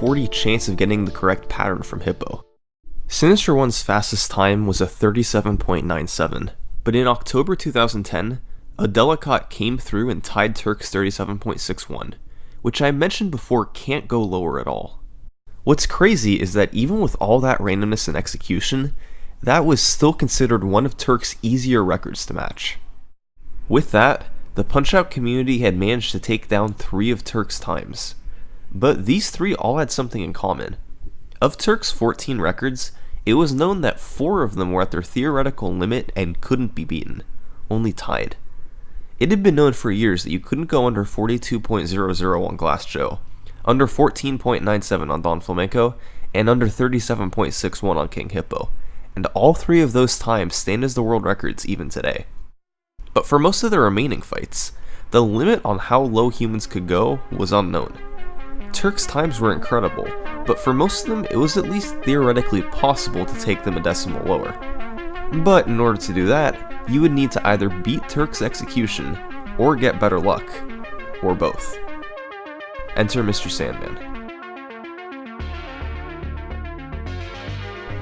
40 chance of getting the correct pattern from Hippo. Sinister One's fastest time was a 37.97, but in October 2010, a Delicate came through and tied Turk's 37.61, which I mentioned before can't go lower at all. What's crazy is that even with all that randomness and execution, that was still considered one of Turk's easier records to match. With that, the Punch-Out community had managed to take down 3 of Turk's times. But these 3 all had something in common. Of Turk's 14 records, it was known that 4 of them were at their theoretical limit and couldn't be beaten, only tied. It had been known for years that you couldn't go under 42.00 on Glass Joe, under 14.97 on Don Flamenco, and under 37.61 on King Hippo, and all 3 of those times stand as the world records even today. But for most of the remaining fights, the limit on how low humans could go was unknown. Turk's times were incredible, but for most of them it was at least theoretically possible to take them a decimal lower. But in order to do that, you would need to either beat Turk's execution, or get better luck, or both. Enter Mr. Sandman.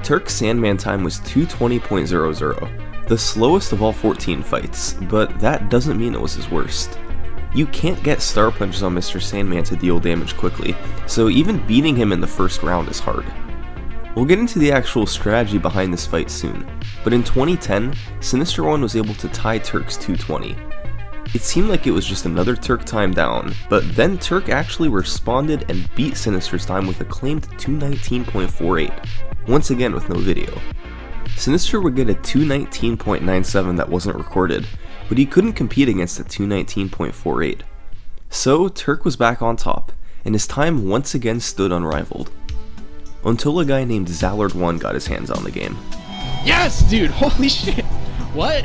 Turk's Sandman time was 220.00, the slowest of all 14 fights, but that doesn't mean it was his worst. You can't get star punches on Mr. Sandman to deal damage quickly, so even beating him in the first round is hard. We'll get into the actual strategy behind this fight soon, but in 2010, Sinister One was able to tie Turk's 220. It seemed like it was just another Turk time down, but then Turk actually responded and beat Sinister's time with a claimed 219.48, once again with no video. Sinister would get a 219.97 that wasn't recorded, but he couldn't compete against a 219.48. So Turk was back on top, and his time once again stood unrivaled. Until a guy named Zallard1 got his hands on the game. Yes, dude! Holy shit! What?